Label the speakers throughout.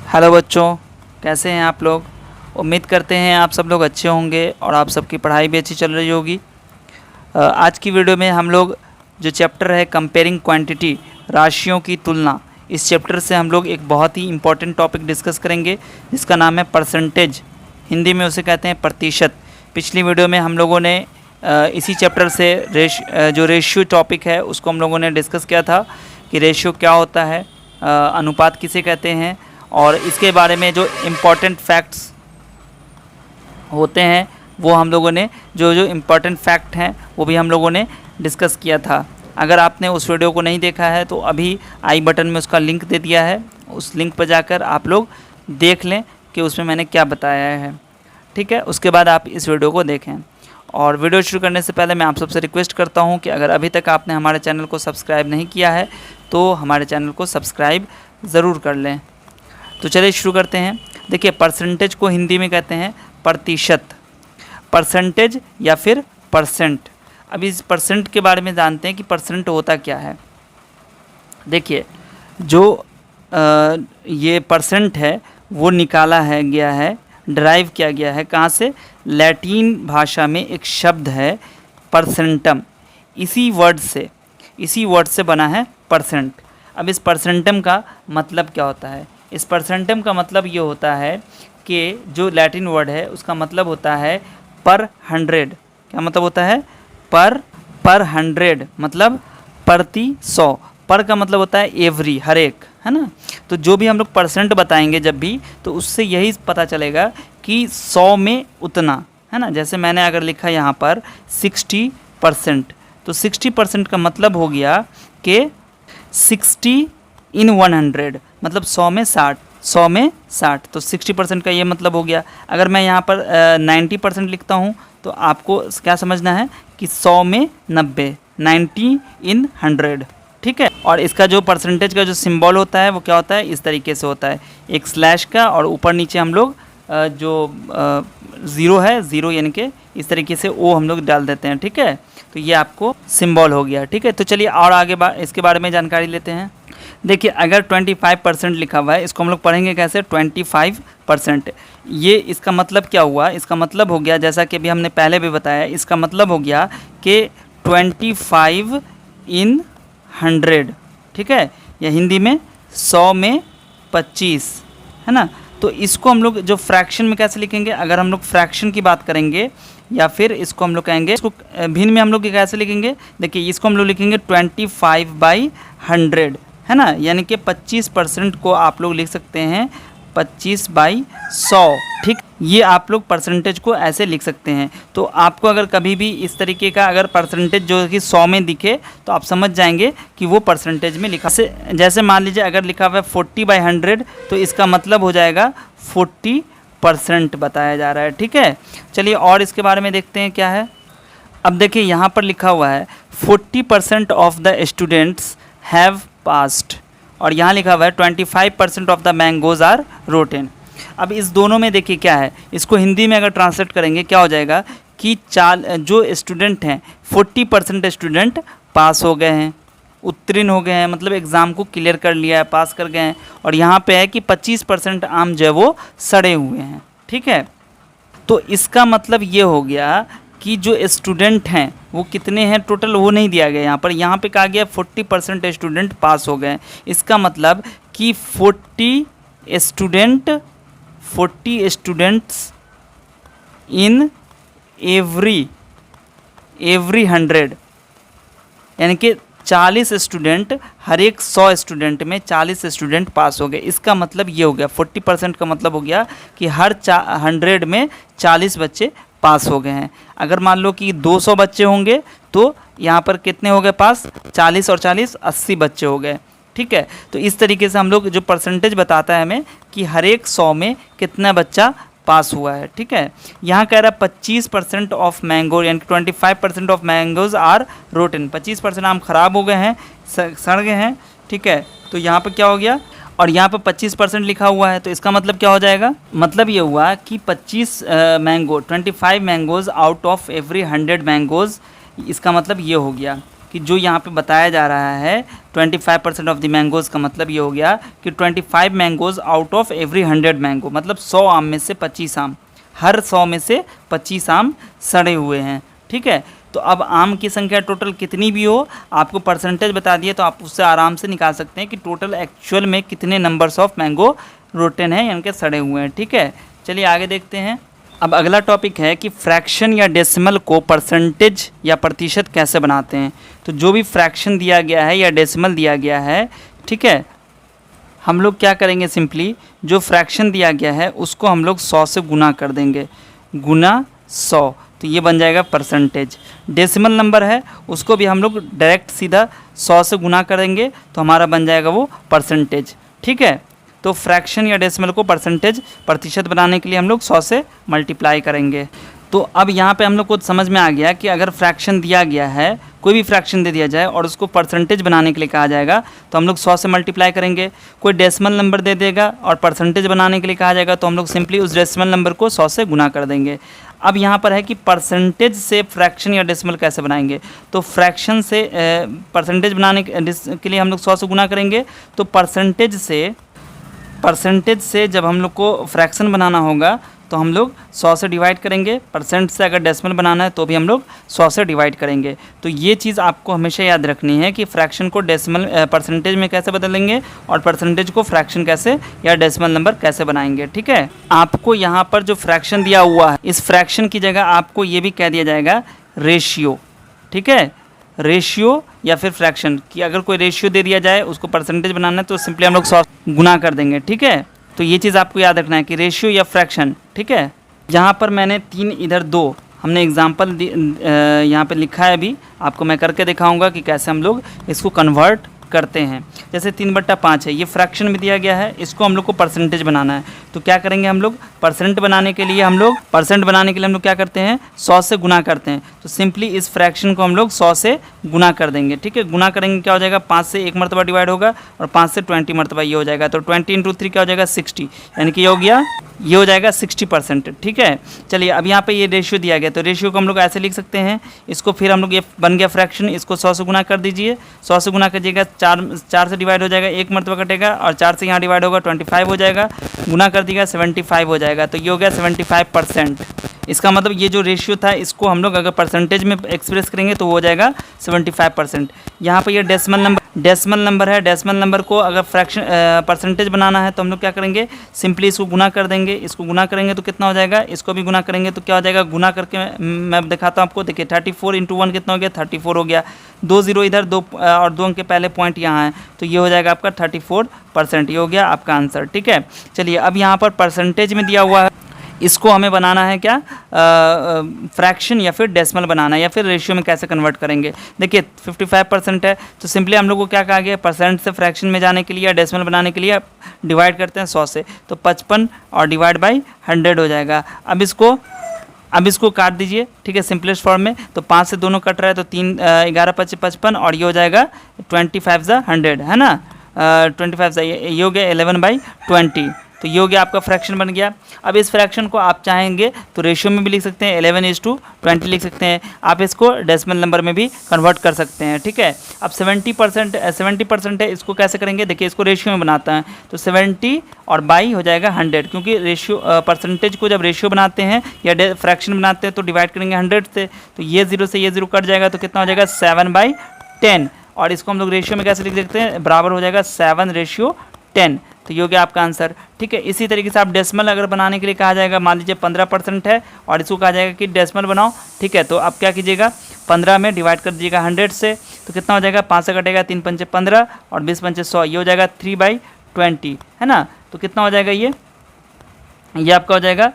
Speaker 1: Hello बच्चों, कैसे हैं आप लोग। उम्मीद करते हैं आप सब लोग अच्छे होंगे और आप सबकी पढ़ाई भी अच्छी चल रही होगी। आज की वीडियो में हम लोग जो चैप्टर है कंपेयरिंग क्वांटिटी, राशियों की तुलना, इस चैप्टर से हम लोग एक बहुत ही इम्पॉर्टेंट टॉपिक डिस्कस करेंगे जिसका नाम है परसेंटेज। हिंदी में उसे कहते हैं प्रतिशत। पिछली वीडियो में हम लोगों ने इसी चैप्टर से जो रेशियो टॉपिक है उसको हम लोगों ने डिस्कस किया था कि रेशियो क्या होता है, अनुपात किसे कहते हैं, और इसके बारे में जो इम्पॉर्टेंट फैक्ट्स होते हैं वो हम लोगों ने जो इम्पॉर्टेंट फैक्ट हैं वो भी हम लोगों ने डिस्कस किया था। अगर आपने उस वीडियो को नहीं देखा है तो अभी आई बटन में उसका लिंक दे दिया है, उस लिंक पर जाकर आप लोग देख लें कि उसमें मैंने क्या बताया है। ठीक है, उसके बाद आप इस वीडियो को देखें। और वीडियो शुरू करने से पहले मैं आप सबसे रिक्वेस्ट करता हूं कि अगर अभी तक आपने हमारे चैनल को सब्सक्राइब नहीं किया है तो हमारे चैनल को सब्सक्राइब ज़रूर कर लें। तो चलिए शुरू करते हैं। देखिए, परसेंटेज को हिंदी में कहते हैं प्रतिशत, परसेंटेज या फिर परसेंट। अब इस परसेंट के बारे में जानते हैं कि परसेंट होता क्या है। देखिए, जो ये परसेंट है वो निकाला है गया है, ड्राइव किया गया है कहाँ से? लैटिन भाषा में एक शब्द है परसेंटम, इसी वर्ड से बना है परसेंट। अब इस परसेंटम का मतलब क्या होता है? इस परसेंटम का मतलब ये होता है कि जो लैटिन वर्ड है उसका मतलब होता है पर 100। क्या मतलब होता है? पर 100 मतलब प्रति 100। पर का मतलब होता है एवरी, हर एक, है ना। तो जो भी हम लोग परसेंट बताएंगे जब भी, तो उससे यही पता चलेगा कि 100 में उतना, है ना। जैसे मैंने अगर लिखा यहाँ पर 60%, तो 60% का मतलब हो गया कि 60 इन 100 मतलब 100 में 60, तो 60% का ये मतलब हो गया। अगर मैं यहाँ पर 90% लिखता हूँ तो आपको क्या समझना है कि 100 में 90, 90 इन 100। ठीक है, और इसका जो परसेंटेज का जो सिंबल होता है वो क्या होता है? इस तरीके से होता है, एक स्लैश का, और ऊपर नीचे हम लोग जो ज़ीरो है, ज़ीरो यानी कि इस तरीके से ओ हम लोग डाल देते हैं। ठीक है, तो ये आपको सिंबल हो गया। ठीक है, तो चलिए और आगे इसके बारे में जानकारी लेते हैं। देखिए, अगर 25% लिखा हुआ है, इसको हम लोग पढ़ेंगे कैसे? 25%। ये इसका मतलब क्या हुआ? इसका मतलब हो गया, जैसा कि अभी हमने पहले भी बताया, इसका मतलब हो गया कि 25 इन 100। ठीक है, या हिंदी में 100 में 25, है ना। तो इसको हम लोग जो फ्रैक्शन में कैसे लिखेंगे? अगर हम लोग फ्रैक्शन की बात करेंगे, या फिर इसको हम लोग कहेंगे, इसको भिन्न में हम लोग कैसे लिखेंगे? देखिए, इसको हम लोग लिखेंगे 25/100, है ना। यानी कि 25% को आप लोग लिख सकते हैं 25/100। ठीक, ये आप लोग परसेंटेज को ऐसे लिख सकते हैं। तो आपको अगर कभी भी इस तरीके का अगर परसेंटेज जो कि 100 में दिखे तो आप समझ जाएंगे कि वो परसेंटेज में लिखा। जैसे मान लीजिए अगर लिखा हुआ है 40/100 तो इसका मतलब हो जाएगा 40% बताया जा रहा है। ठीक है, चलिए और इसके बारे में देखते हैं क्या है। अब देखिए, यहाँ पर लिखा हुआ है 40% of the students have passed, और यहाँ लिखा हुआ है 25% of the mangoes are rotten. अब इस दोनों में देखिए क्या है, इसको हिंदी में अगर ट्रांसलेट करेंगे क्या हो जाएगा कि जो स्टूडेंट हैं 40% स्टूडेंट पास हो गए हैं, उत्तीर्ण हो गए हैं, मतलब एग्ज़ाम को क्लियर कर लिया है, पास कर गए हैं। और यहाँ पे है कि 25% आम जो है वो सड़े हुए हैं। ठीक है, तो इसका मतलब ये हो गया कि जो स्टूडेंट हैं वो कितने हैं टोटल, वो नहीं दिया गया यहाँ पे कहा गया 40% स्टूडेंट पास हो गए। इसका मतलब कि 40 स्टूडेंट्स इन एवरी 100, यानी कि 40 स्टूडेंट, हर एक 100 स्टूडेंट में 40 स्टूडेंट पास हो गए। इसका मतलब ये हो गया 40% का मतलब हो गया कि हर 100 में 40 बच्चे पास हो गए हैं। अगर मान लो कि 200 बच्चे होंगे तो यहाँ पर कितने हो गए पास? 40 और 40 80 बच्चे हो गए। ठीक है, तो इस तरीके से हम लोग जो परसेंटेज बताता है हमें कि हर एक 100 में कितना बच्चा पास हुआ है। ठीक है, यहाँ कह रहा है 25% ऑफ मैंगो, यानी 25% ऑफ मैंगोज आर रोटन, 25% आम खराब हो गए हैं, सड़ गए हैं। ठीक है, तो यहाँ पर क्या हो गया, और यहाँ पर 25% लिखा हुआ है, तो इसका मतलब क्या हो जाएगा? मतलब ये हुआ कि 25 mangoes out of every 100 mangoes, इसका मतलब ये हो गया कि जो यहाँ पे बताया जा रहा है 25% ऑफ द मैंगोज़ का मतलब ये हो गया कि 25 mangoes out of every 100 mango, मतलब 100 आम में से 25 आम, हर 100 में से 25 आम सड़े हुए हैं। ठीक है, तो अब आम की संख्या टोटल कितनी भी हो, आपको परसेंटेज बता दिए तो आप उससे आराम से निकाल सकते हैं कि टोटल एक्चुअल में कितने नंबर्स ऑफ मैंगो रोटन हैं, यानी कि सड़े हुए हैं। ठीक है, चलिए आगे देखते हैं। अब अगला टॉपिक है कि फ्रैक्शन या डेसिमल को परसेंटेज या प्रतिशत कैसे बनाते हैं। तो जो भी फ्रैक्शन दिया गया है या डेसिमल दिया गया है, ठीक है, हम लोग क्या करेंगे, सिंपली जो फ्रैक्शन दिया गया है उसको हम लोग 100 से गुना कर देंगे, गुना 100, तो ये बन जाएगा परसेंटेज। डेसिमल नंबर है उसको भी हम लोग डायरेक्ट सीधा 100 से गुना करेंगे तो हमारा बन जाएगा वो परसेंटेज। ठीक है, तो फ्रैक्शन या डेसिमल को परसेंटेज प्रतिशत बनाने के लिए हम लोग 100 से मल्टीप्लाई करेंगे। तो अब यहाँ पे हम लोग को समझ में आ गया कि अगर फ्रैक्शन दिया गया है, कोई भी फ्रैक्शन दे दिया जाए और उसको परसेंटेज बनाने के लिए कहा जाएगा तो हम लोग 100 से मल्टीप्लाई करेंगे। कोई डेसिमल नंबर दे देगा और परसेंटेज बनाने के लिए कहा जाएगा तो हम लोग सिंपली उस डेसिमल नंबर को 100 से गुना कर देंगे। अब यहाँ पर है कि परसेंटेज से फ्रैक्शन या डेसिमल कैसे बनाएंगे। तो फ्रैक्शन से परसेंटेज बनाने के लिए हम लोग 100 से गुना करेंगे, तो परसेंटेज से जब हम लोग को फ्रैक्शन बनाना होगा तो हम लोग 100 से डिवाइड करेंगे। परसेंट से अगर डेसिमल बनाना है तो भी हम लोग 100 से डिवाइड करेंगे। तो ये चीज़ आपको हमेशा याद रखनी है कि फ्रैक्शन को डेसिमल परसेंटेज में कैसे बदलेंगे और परसेंटेज को फ्रैक्शन कैसे या डेसिमल नंबर कैसे बनाएंगे। ठीक है, आपको यहाँ पर जो फ्रैक्शन दिया हुआ है, इस फ्रैक्शन की जगह आपको ये भी कह दिया जाएगा रेशियो। ठीक है, रेशियो या फिर फ्रैक्शन कि अगर कोई रेशियो दे दिया जाए उसको परसेंटेज बनाना है तो सिंपली हम लोग 100 गुना कर देंगे। ठीक है, तो ये चीज़ आपको याद रखना है कि रेशियो या फ्रैक्शन। ठीक है, यहाँ पर मैंने 3 इधर 2 हमने एग्जाम्पल यहाँ पे लिखा है, अभी आपको मैं करके दिखाऊंगा कि कैसे हम लोग इसको कन्वर्ट करते हैं। जैसे 3/5 है, ये फ्रैक्शन में दिया गया है, इसको हम लोग को परसेंटेज बनाना है। तो क्या करेंगे हम लोग, परसेंट बनाने के लिए हम लोग क्या करते हैं, 100 से गुना करते हैं। तो सिंपली इस फ्रैक्शन को हम लोग 100 से गुना कर देंगे। ठीक है, गुना करेंगे क्या हो जाएगा, 5 से 1 मरतबा डिवाइड होगा और 5 से 20 मरतबा ये हो जाएगा। तो 20 × 3 क्या हो जाएगा, 60, यानी कि ये हो जाएगा 60%। ठीक है, चलिए अब यहाँ पे ये रेशियो दिया गया तो रेशियो को हम लोग ऐसे लिख सकते हैं। इसको फिर हम लोग, ये बन गया फ्रैक्शन, इसको 100 से गुना कर दीजिए। 100 से गुना करिएगा, 4 से डिवाइड हो जाएगा, 1 मरतबा कटेगा और 4 से यहाँ डिवाइड होगा 25 हो जाएगा, गुना कर दिएगा 75 हो जाएगा। तो ये हो गया 75%। इसका मतलब ये जो रेशियो था इसको हम लोग अगर परसेंटेज में एक्सप्रेस करेंगे तो वो हो जाएगा 75%। यहाँ पर ये डेसिमल नंबर है। डेसिमल नंबर को अगर फ्रैक्शन परसेंटेज बनाना है तो हम लोग क्या करेंगे, सिंपली इसको गुना कर देंगे। इसको गुना करेंगे तो कितना हो जाएगा, इसको भी गुना करेंगे तो क्या हो जाएगा, गुना करके मैं दिखाता हूँ आपको। देखिए 34 × 1 कितना हो गया, 34 हो गया। 2 0 इधर, 2 और 2 अंक के पहले पॉइंट यहाँ है, तो ये हो जाएगा आपका 34%। ये हो गया आपका आंसर। ठीक है, चलिए अब यहाँ पर परसेंटेज में दिया हुआ है, इसको हमें बनाना है क्या, फ्रैक्शन या फिर डेसिमल बनाना है या फिर रेशियो में कैसे कन्वर्ट करेंगे। देखिए 55% है, तो सिंपली हम लोग को क्या कहा गया, परसेंट से फ्रैक्शन में जाने के लिए या डेसिमल बनाने के लिए डिवाइड करते हैं 100 से, तो 55 और डिवाइड बाई 100 हो जाएगा। अब इसको काट दीजिए। ठीक है, सिंपलेस्ट फॉर्म में, तो 5 से दोनों कट रहा है तो 3 11 5 55 और ये हो जाएगा 25 100, है ना, 25 ये हो गया 11/20। तो ये हो गया आपका फ्रैक्शन बन गया। अब इस फ्रैक्शन को आप चाहेंगे तो रेशियो में भी लिख सकते हैं, 11:20 लिख सकते हैं। आप इसको डेसिमल नंबर में भी कन्वर्ट कर सकते हैं। ठीक है, अब 70% है, इसको कैसे करेंगे, देखिए इसको रेशियो में बनाता है तो 70 और बाई हो जाएगा 100, क्योंकि रेशियो परसेंटेज को जब रेशियो बनाते हैं या फ्रैक्शन बनाते हैं तो डिवाइड करेंगे 100 से, तो ये 0 से ये 0 कट जाएगा तो कितना हो जाएगा 7/10। और इसको हम लोग रेशियो में कैसे लिख सकते हैं, बराबर हो जाएगा 7:10। तो ये हो गया आपका आंसर। ठीक है, इसी तरीके से आप डेसिमल अगर बनाने के लिए कहा जाएगा, मान लीजिए 15% है और इसको कहा जाएगा कि डेसिमल बनाओ। ठीक है, तो आप क्या कीजिएगा, 15 में डिवाइड कर दीजिएगा 100 से, तो कितना हो जाएगा, 5 से कटेगा 3 पंचे 15 और 20 पंचे 100, ये हो जाएगा 3/20, है ना। तो कितना हो जाएगा, ये आपका हो जाएगा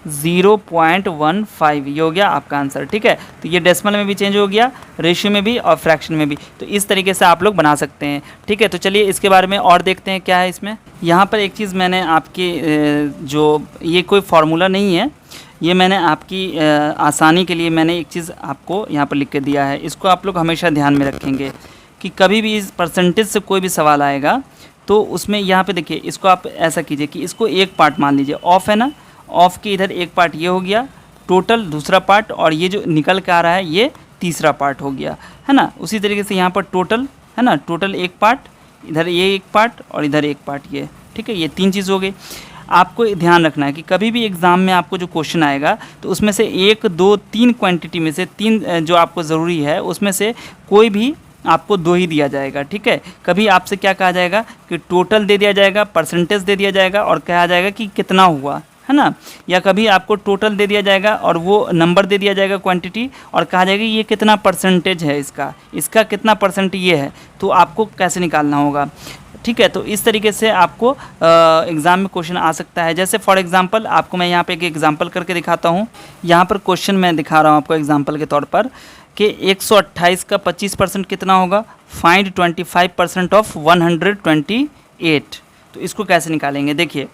Speaker 1: 0.15। ये हो गया आपका आंसर। ठीक है, तो ये डेसिमल में भी चेंज हो गया, रेशियो में भी और फ्रैक्शन में भी। तो इस तरीके से आप लोग बना सकते हैं। ठीक है, तो चलिए इसके बारे में और देखते हैं क्या है इसमें। यहाँ पर एक चीज़ मैंने आपकी जो ये कोई फार्मूला नहीं है, ये मैंने आपकी आसानी के लिए मैंने एक चीज़ आपको यहाँ पर लिख के दिया है। इसको आप लोग हमेशा ध्यान में रखेंगे कि कभी भी इस परसेंटेज से कोई भी सवाल आएगा तो उसमें यहाँ पे देखिए, इसको आप ऐसा कीजिए कि इसको एक पार्ट मान लीजिए, ऑफ है ना, ऑफ के इधर एक पार्ट ये हो गया टोटल, दूसरा पार्ट और ये जो निकल के आ रहा है ये तीसरा पार्ट हो गया, है ना। उसी तरीके से यहाँ पर टोटल, है ना, टोटल एक पार्ट, इधर ये एक पार्ट और इधर एक पार्ट, ये ठीक है। ये 3 चीज़ हो गई। आपको ध्यान रखना है कि कभी भी एग्ज़ाम में आपको जो क्वेश्चन आएगा तो उसमें से 1, 2, 3 क्वांटिटी में से 3 जो आपको ज़रूरी है उसमें से कोई भी आपको 2 ही दिया जाएगा, ठीक है। कभी आपसे क्या कहा जाएगा कि टोटल दे दिया जाएगा, परसेंटेज दे दिया जाएगा और कहा जाएगा कि कितना हुआ, है ना। या कभी आपको टोटल दे दिया जाएगा और वो नंबर दे दिया जाएगा क्वांटिटी और कहा जाएगा ये कितना परसेंटेज है, इसका कितना परसेंट ये है, तो आपको कैसे निकालना होगा, ठीक है। तो इस तरीके से आपको एग्ज़ाम में क्वेश्चन आ सकता है। जैसे फॉर एग्जांपल आपको मैं यहाँ पे एक एग्जांपल करके दिखाता हूँ। यहाँ पर क्वेश्चन मैं दिखा रहा हूँ आपको एग्जांपल के तौर पर कि 128 का 25% कितना होगा, फाइंड 25% ऑफ 128। तो इसको कैसे निकालेंगे, देखिए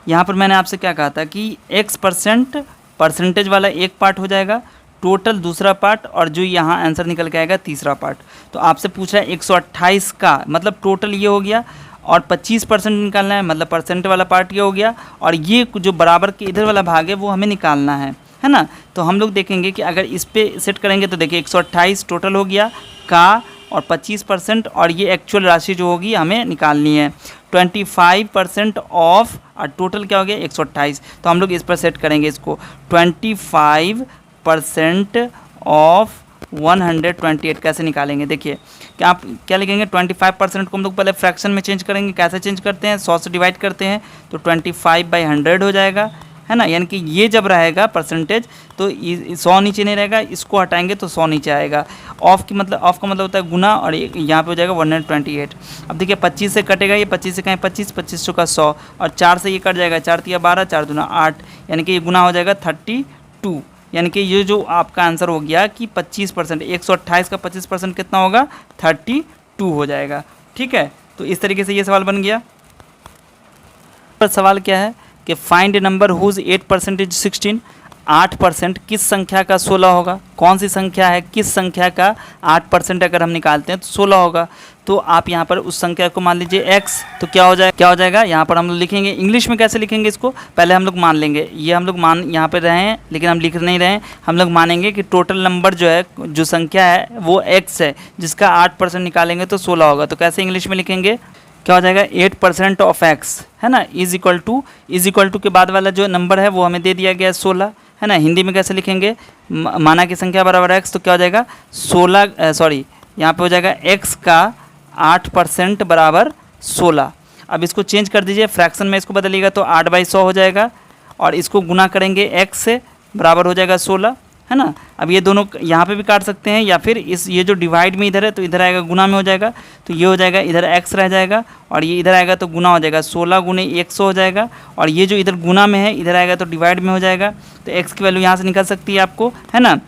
Speaker 1: यहाँ पर मैंने आपसे क्या कहा था कि x% परसेंटेज वाला एक पार्ट हो जाएगा, टोटल दूसरा पार्ट, और जो यहाँ आंसर निकल के आएगा तीसरा पार्ट। तो आपसे पूछ रहा है 128 का मतलब टोटल ये हो गया और 25% निकालना है, मतलब परसेंट वाला पार्ट ये हो गया, और ये जो बराबर के इधर वाला भाग है वो हमें निकालना है ना। तो हम लोग देखेंगे कि अगर इस पर सेट करेंगे तो देखिए 128 टोटल हो गया का और 25%, और ये एक्चुअल राशि जो होगी हमें निकालनी है 25% ऑफ, और टोटल क्या हो गया 128। तो हम लोग इस पर सेट करेंगे इसको 25% ऑफ 128 कैसे निकालेंगे। देखिए क्या आप क्या लिखेंगे, 25% को हम लोग पहले फ्रैक्शन में चेंज करेंगे। कैसे चेंज करते हैं, 100 से डिवाइड करते हैं तो 25/100 हो जाएगा, है ना। यानी कि ये जब रहेगा परसेंटेज तो 100 नीचे नहीं रहेगा, इसको हटाएंगे तो 100 नीचे आएगा। ऑफ का मतलब होता है गुना, और यहाँ पे हो जाएगा 128। अब देखिए 25 से कटेगा, ये 25 से कहें 25, 25 चौका 100, और 4 से ये कट जाएगा, 4 तिया 12, 4 दूना 8, यानी कि ये गुना हो जाएगा 32। यानी कि ये जो आपका आंसर हो गया कि 25%, 128 का 25% कितना होगा, 32 हो जाएगा, ठीक है। तो इस तरीके से ये सवाल बन गया। पर सवाल क्या है कि फाइंड नंबर हुज 8% इज 16। 8% किस संख्या का 16 होगा, कौन सी संख्या है, किस संख्या का 8% अगर हम निकालते हैं तो 16 होगा। तो आप यहाँ पर उस संख्या को मान लीजिए x, तो क्या हो जाएगा यहाँ पर हम लोग लिखेंगे। इंग्लिश में कैसे लिखेंगे इसको, पहले हम लोग मान लेंगे, ये हम लोग मान यहाँ पर रहे हैं लेकिन हम लिख नहीं रहे हैं। हम लोग मानेंगे कि टोटल नंबर जो है, जो संख्या है वो x है, जिसका 8% निकालेंगे तो 16 होगा। तो कैसे इंग्लिश में लिखेंगे, क्या हो जाएगा 8% ऑफ x, है ना, इज इक्वल टू के बाद वाला जो नंबर है वो हमें दे दिया गया है 16, है ना। हिंदी में कैसे लिखेंगे, माना की संख्या बराबर x, तो क्या हो जाएगा 16, यहाँ पे हो जाएगा x का 8% बराबर 16। अब इसको चेंज कर दीजिए, फ्रैक्शन में इसको बदलिएगा तो 8/100 हो जाएगा, और इसको गुना करेंगे x से, बराबर हो जाएगा 16, है ना। अब ये दोनों यहाँ पे भी काट सकते हैं, या फिर ये जो डिवाइड में इधर है तो इधर आएगा गुना में हो जाएगा, तो ये हो जाएगा इधर x रह जाएगा, और ये इधर आएगा तो गुना हो जाएगा 16 गुने 100 हो जाएगा, और ये जो इधर गुना में है इधर आएगा तो डिवाइड में हो जाएगा। तो x की वैल्यू यहाँ से निकल सकती है आपको, है ना,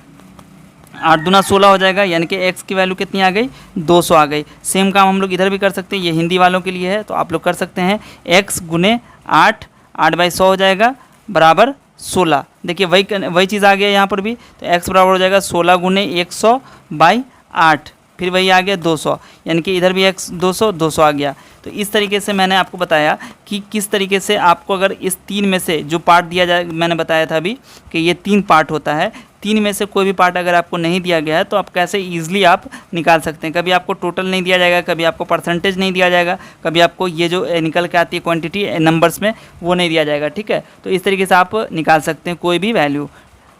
Speaker 1: 8 दूना 16 हो जाएगा, यानी कि x की वैल्यू कितनी आ गई, 200 आ गई। सेम काम हम लोग इधर भी कर सकते हैं, ये हिंदी वालों के लिए है तो आप लोग कर सकते हैं, x गुने 8/100 हो जाएगा बराबर 16। देखिए वही चीज़ आ गया यहाँ पर भी, तो x बराबर हो जाएगा 16 गुने 100/8, फिर वही आ गया 200, यानी कि इधर भी x 200 आ गया। तो इस तरीके से मैंने आपको बताया कि किस तरीके से आपको अगर इस 3 में से जो पार्ट दिया जाए, मैंने बताया था अभी कि ये 3 पार्ट होता है, 3 में से कोई भी पार्ट अगर आपको नहीं दिया गया है तो आप कैसे ईजिली आप निकाल सकते हैं। कभी आपको टोटल नहीं दिया जाएगा, कभी आपको परसेंटेज नहीं दिया जाएगा, कभी आपको ये जो निकल के आती है क्वांटिटी नंबर्स में वो नहीं दिया जाएगा, ठीक है। तो इस तरीके से आप निकाल सकते हैं कोई भी वैल्यू।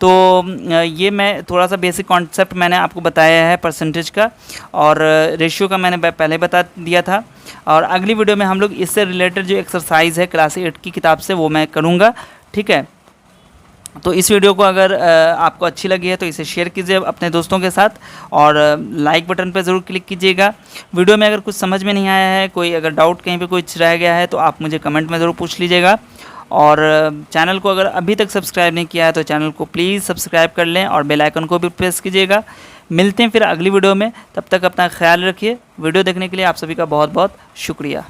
Speaker 1: तो ये मैं थोड़ा सा बेसिक कॉन्सेप्ट मैंने आपको बताया है परसेंटेज का, और रेशियो का मैंने पहले बता दिया था। और अगली वीडियो में हम लोग इससे रिलेटेड जो एक्सरसाइज है क्लास 8 की किताब से वो मैं करूँगा, ठीक है। तो इस वीडियो को अगर आपको अच्छी लगी है तो इसे शेयर कीजिए अपने दोस्तों के साथ, और लाइक बटन पर ज़रूर क्लिक कीजिएगा। वीडियो में अगर कुछ समझ में नहीं आया है, कोई अगर डाउट कहीं पे कुछ रह गया है तो आप मुझे कमेंट में ज़रूर पूछ लीजिएगा। और चैनल को अगर अभी तक सब्सक्राइब नहीं किया है तो चैनल को प्लीज़ सब्सक्राइब कर लें, और बेल आइकन को भी प्रेस कीजिएगा। मिलते हैं फिर अगली वीडियो में, तब तक अपना ख्याल रखिए। वीडियो देखने के लिए आप सभी का बहुत बहुत शुक्रिया।